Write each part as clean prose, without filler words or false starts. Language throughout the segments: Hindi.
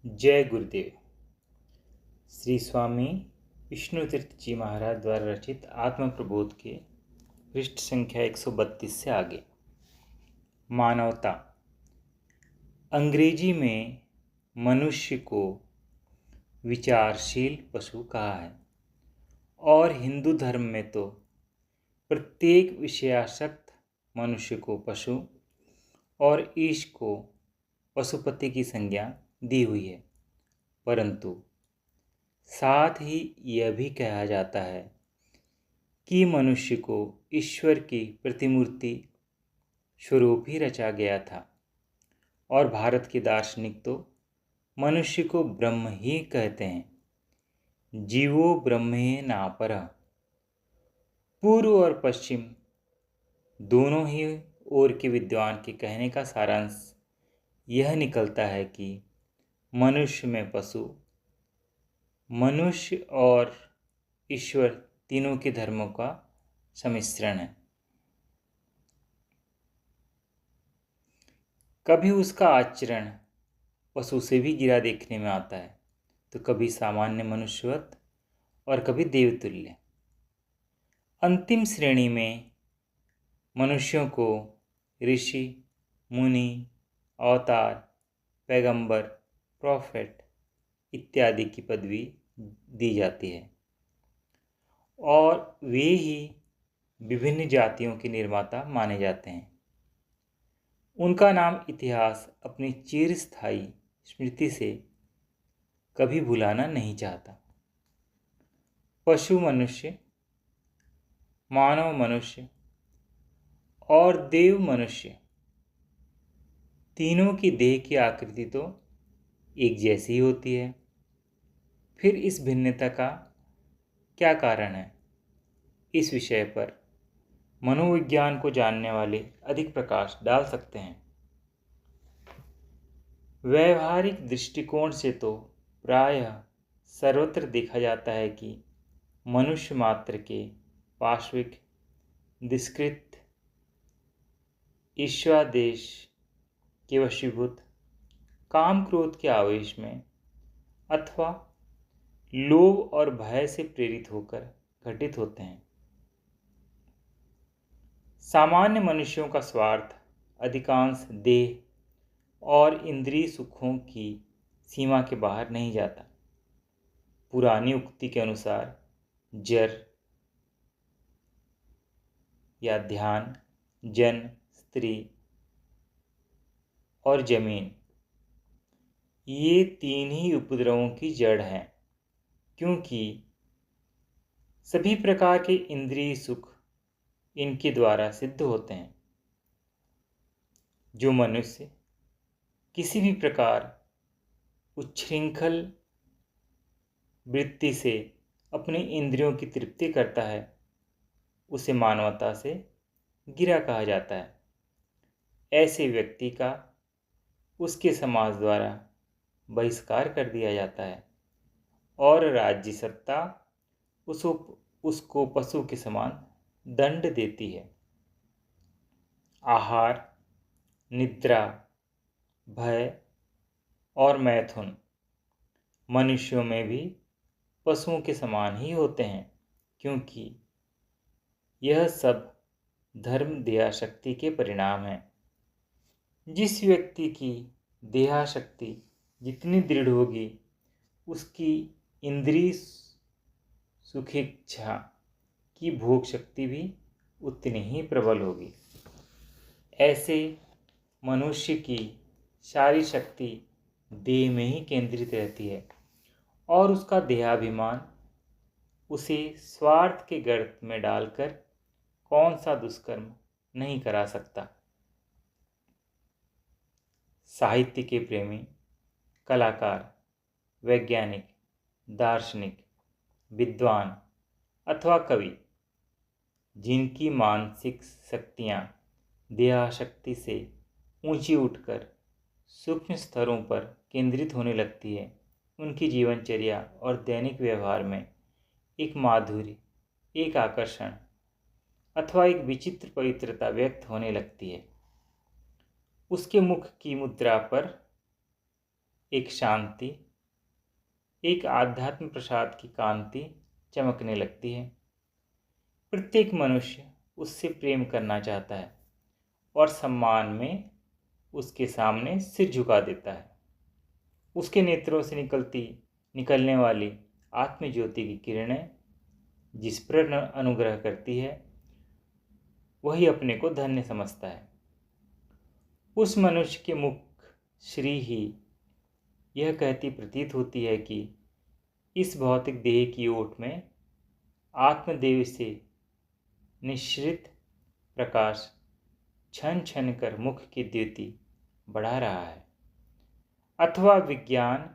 जय गुरुदेव। श्री स्वामी विष्णु तीर्थ जी महाराज द्वारा रचित आत्म प्रबोध के पृष्ठ संख्या 132 से आगे। मानवता। अंग्रेजी में मनुष्य को विचारशील पशु कहा है और हिंदू धर्म में तो प्रत्येक विषयासक्त मनुष्य को पशु और ईश को पशुपति की संज्ञा दी हुई है, परंतु साथ ही यह भी कहा जाता है कि मनुष्य को ईश्वर की प्रतिमूर्ति स्वरूप ही रचा गया था और भारत के दार्शनिक तो मनुष्य को ब्रह्म ही कहते हैं। जीवो ब्रह्मे नापरः। पूर्व और पश्चिम दोनों ही ओर के विद्वान के कहने का सारांश यह निकलता है कि मनुष्य में पशु, मनुष्य और ईश्वर तीनों के धर्मों का सम्मिश्रण है। कभी उसका आचरण पशु से भी गिरा देखने में आता है, तो कभी सामान्य मनुष्यवत और कभी देवतुल्य। अंतिम श्रेणी में मनुष्यों को ऋषि, मुनि, अवतार, पैगंबर, प्रॉफेट इत्यादि की पदवी दी जाती है और वे ही विभिन्न जातियों के निर्माता माने जाते हैं। उनका नाम इतिहास अपनी चिरस्थायी स्मृति से कभी भुलाना नहीं चाहता। पशु मनुष्य, मानव मनुष्य और देव मनुष्य तीनों की देह की आकृति तो एक जैसी ही होती है। फिर इस भिन्नता का क्या कारण है? इस विषय पर मनोविज्ञान को जानने वाले अधिक प्रकाश डाल सकते हैं। व्यवहारिक दृष्टिकोण से तो प्रायः सर्वत्र देखा जाता है कि मनुष्य मात्र के पार्श्विक दुष्कृत ईर्ष्यादेश के वशीभूत, काम क्रोध के आवेश में अथवा लोभ और भय से प्रेरित होकर घटित होते हैं। सामान्य मनुष्यों का स्वार्थ अधिकांश देह और इंद्रिय सुखों की सीमा के बाहर नहीं जाता। पुरानी उक्ति के अनुसार जर या ध्यान, जन, स्त्री और जमीन ये तीन ही उपद्रवों की जड़ हैं, क्योंकि सभी प्रकार के इंद्रिय सुख इनके द्वारा सिद्ध होते हैं। जो मनुष्य किसी भी प्रकार उच्छृंखल वृत्ति से अपनी इंद्रियों की तृप्ति करता है, उसे मानवता से गिरा कहा जाता है। ऐसे व्यक्ति का उसके समाज द्वारा बहिष्कार कर दिया जाता है और राज्य सत्ता उसको पशु के समान दंड देती है। आहार, निद्रा, भय और मैथुन मनुष्यों में भी पशुओं के समान ही होते हैं, क्योंकि यह सब धर्म देहाशक्ति के परिणाम हैं। जिस व्यक्ति की देहाशक्ति जितनी दृढ़ होगी, उसकी इंद्रिय सुखेच्छा की भोग शक्ति भी उतनी ही प्रबल होगी। ऐसे मनुष्य की सारी शक्ति देह में ही केंद्रित रहती है और उसका देहाभिमान उसे स्वार्थ के गर्त में डालकर कौन सा दुष्कर्म नहीं करा सकता। साहित्य के प्रेमी, कलाकार, वैज्ञानिक, दार्शनिक, विद्वान अथवा कवि जिनकी मानसिक शक्तियाँ देहाशक्ति से ऊंची उठकर सूक्ष्म स्तरों पर केंद्रित होने लगती है, उनकी जीवनचर्या और दैनिक व्यवहार में एक माधुर्य, एक आकर्षण अथवा एक विचित्र पवित्रता व्यक्त होने लगती है। उसके मुख की मुद्रा पर एक शांति, एक आध्यात्म प्रसाद की कांति चमकने लगती है। प्रत्येक मनुष्य उससे प्रेम करना चाहता है और सम्मान में उसके सामने सिर झुका देता है। उसके नेत्रों से निकलने वाली आत्मज्योति की किरणें जिस पर अनुग्रह करती है, वही अपने को धन्य समझता है। उस मनुष्य के मुख श्री ही यह कहती प्रतीत होती है कि इस भौतिक देह की ओट में आत्मदेव से निश्रित प्रकाश छन छन कर मुख की द्युति बढ़ा रहा है, अथवा विज्ञान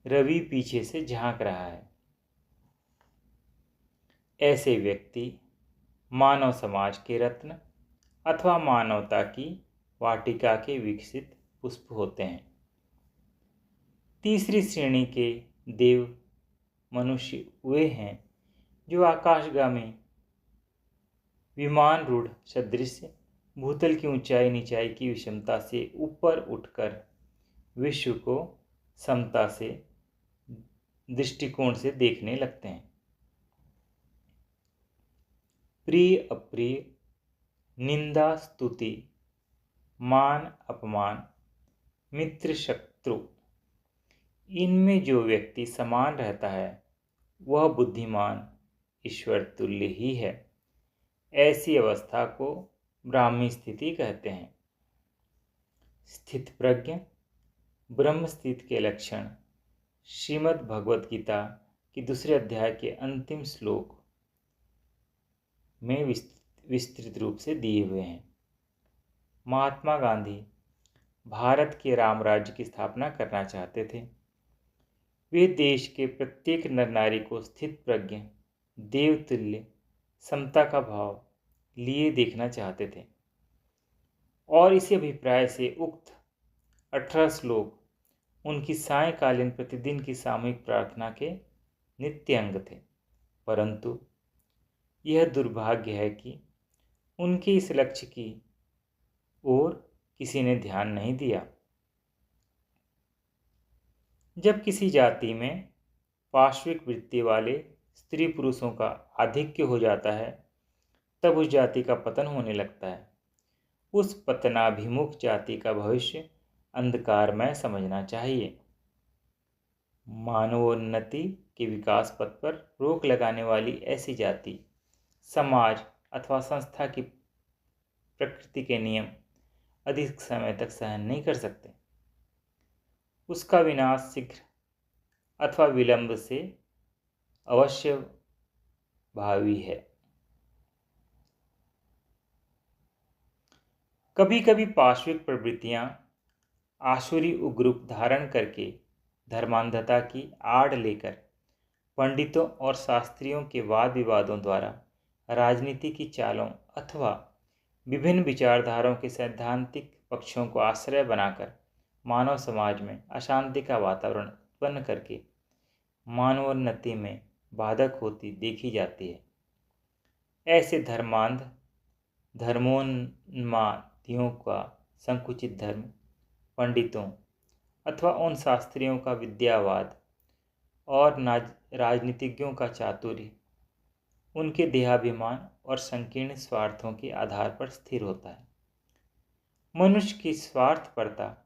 रवि पीछे से झांक रहा है। ऐसे व्यक्ति मानव समाज के रत्न अथवा मानवता की वाटिका के विकसित पुष्प होते हैं। तीसरी श्रेणी के देव मनुष्य वे हैं जो आकाशगामी विमान रूढ़ सदृश भूतल की ऊंचाई नीचाई की विषमता से ऊपर उठकर विश्व को समता से दृष्टिकोण से देखने लगते हैं। प्रिय अप्रिय, निंदा स्तुति, मान अपमान, मित्र शत्रु, इनमें जो व्यक्ति समान रहता है वह बुद्धिमान ईश्वर तुल्य ही है। ऐसी अवस्था को ब्राह्मी स्थिति कहते हैं। स्थित प्रज्ञ ब्रह्म स्थिति के लक्षण श्रीमद् भगवद गीता की दूसरे अध्याय के अंतिम श्लोक में विस्तृत रूप से दिए हुए हैं। महात्मा गांधी भारत के राम राज्य की स्थापना करना चाहते थे। वे देश के प्रत्येक नर नारी को स्थित प्रज्ञ, देवतुल्य, समता का भाव लिए देखना चाहते थे और इसी अभिप्राय से उक्त 18 श्लोक उनकी सायंकालीन प्रतिदिन की सामूहिक प्रार्थना के नित्य अंग थे। परंतु यह दुर्भाग्य है कि उनके इस लक्ष्य की ओर किसी ने ध्यान नहीं दिया। जब किसी जाति में पार्श्विक वृत्ति वाले स्त्री पुरुषों का आधिक्य हो जाता है, तब उस जाति का पतन होने लगता है। उस पतनाभिमुख जाति का भविष्य अंधकारमय समझना चाहिए। मानवोन्नति के विकास पथ पर रोक लगाने वाली ऐसी जाति समाज अथवा संस्था की प्रकृति के नियम अधिक समय तक सहन नहीं कर सकते। उसका विनाश शीघ्र अथवा विलंब से अवश्य भावी है। कभी कभी पार्श्विक प्रवृत्तियां आसुरी उग्र रूप धारण करके धर्मांधता की आड़ लेकर पंडितों और शास्त्रियों के वाद विवादों द्वारा राजनीति की चालों अथवा विभिन्न विचारधाराओं के सैद्धांतिक पक्षों को आश्रय बनाकर मानव समाज में अशांति का वातावरण उत्पन्न करके मानवोन्नति में बाधक होती देखी जाती है। ऐसे धर्मोन्मादियों का संकुचित धर्म पंडितों अथवा उन शास्त्रियों का विद्यावाद और राजनीतिज्ञों का चातुर्य उनके देहाभिमान और संकीर्ण स्वार्थों के आधार पर स्थिर होता है। मनुष्य की स्वार्थपरता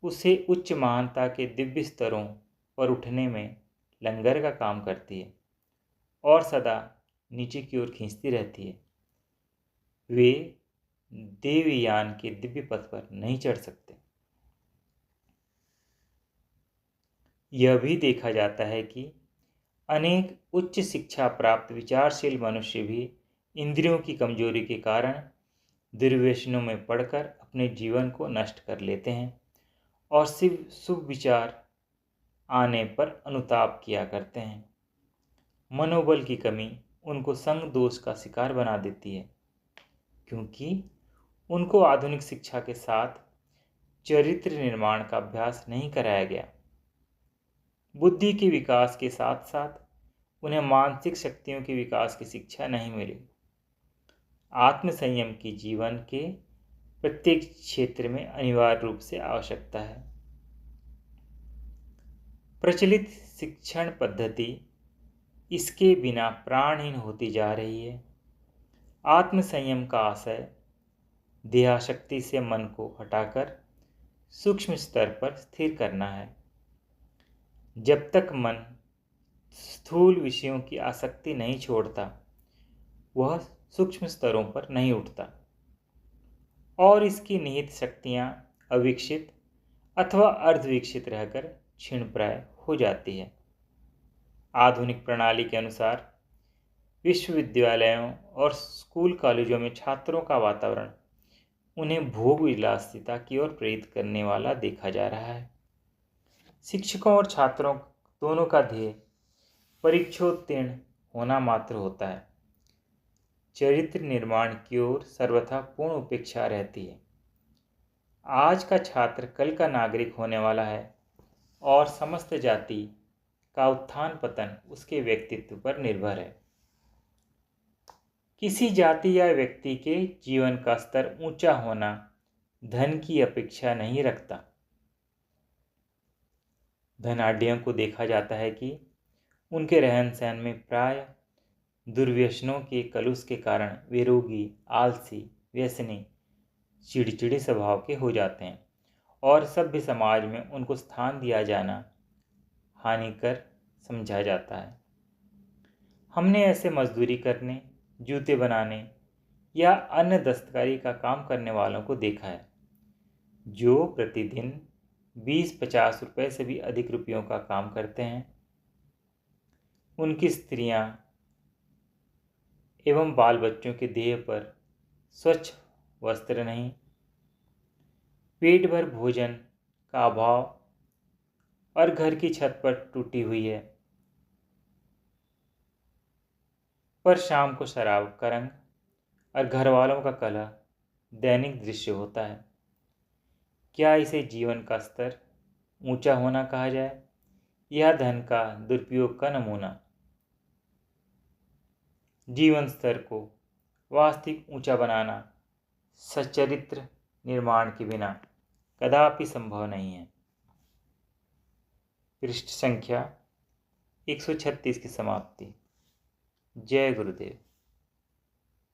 उसे उच्च महानता के दिव्य स्तरों पर उठने में लंगर का काम करती है और सदा नीचे की ओर खींचती रहती है। वे देवयान के दिव्य पथ पर नहीं चढ़ सकते। यह भी देखा जाता है कि अनेक उच्च शिक्षा प्राप्त विचारशील मनुष्य भी इंद्रियों की कमजोरी के कारण दुर्व्यसनों में पड़कर अपने जीवन को नष्ट कर लेते हैं और सिर्फ शुभ विचार आने पर अनुताप किया करते हैं। मनोबल की कमी उनको संग दोष का शिकार बना देती है, क्योंकि उनको आधुनिक शिक्षा के साथ चरित्र निर्माण का अभ्यास नहीं कराया गया। बुद्धि के विकास के साथ साथ उन्हें मानसिक शक्तियों के विकास की शिक्षा नहीं मिली। आत्मसंयम की जीवन के प्रत्येक क्षेत्र में अनिवार्य रूप से आवश्यकता है। प्रचलित शिक्षण पद्धति इसके बिना प्राणहीन होती जा रही है। आत्मसंयम का आशय देहाशक्ति से मन को हटाकर सूक्ष्म स्तर पर स्थिर करना है। जब तक मन स्थूल विषयों की आसक्ति नहीं छोड़ता, वह सूक्ष्म स्तरों पर नहीं उठता और इसकी निहित शक्तियां अविकसित अथवा अर्धविकसित रहकर क्षीणप्राय हो जाती है। आधुनिक प्रणाली के अनुसार विश्वविद्यालयों और स्कूल कॉलेजों में छात्रों का वातावरण उन्हें भोग विलासिता की ओर प्रेरित करने वाला देखा जा रहा है। शिक्षकों और छात्रों दोनों का ध्येय परीक्षोत्तीर्ण होना मात्र होता है। चरित्र निर्माण की ओर सर्वथा पूर्ण उपेक्षा रहती है। आज का छात्र कल का नागरिक होने वाला है और समस्त जाति का उत्थान पतन उसके व्यक्तित्व पर निर्भर है। किसी जाति या व्यक्ति के जीवन का स्तर ऊंचा होना धन की अपेक्षा नहीं रखता। धनाढ्यों को देखा जाता है कि उनके रहन सहन में प्राय दुर्व्यसनों के कलुष के कारण वे रोगी, आलसी, व्यसनी, चिड़चिड़े स्वभाव के हो जाते हैं और सभ्य समाज में उनको स्थान दिया जाना हानिकर समझा जाता है। हमने ऐसे मजदूरी करने, जूते बनाने या अन्य दस्तकारी का काम करने वालों को देखा है जो प्रतिदिन 20-50 रुपए से भी अधिक रुपयों का काम करते हैं। उनकी स्त्रियां एवं बाल बच्चों के देह पर स्वच्छ वस्त्र नहीं, पेट भर भोजन का अभाव और घर की छत पर टूटी हुई है। पर शाम को शराब का रंग और घर वालों का कलह दैनिक दृश्य होता है। क्या इसे जीवन का स्तर ऊंचा होना कहा जाए या धन का दुरुपयोग का नमूना? जीवन स्तर को वास्तविक ऊंचा बनाना सच्चरित्र निर्माण के बिना कदापि संभव नहीं है। पृष्ठ संख्या 136 की समाप्ति। जय गुरुदेव।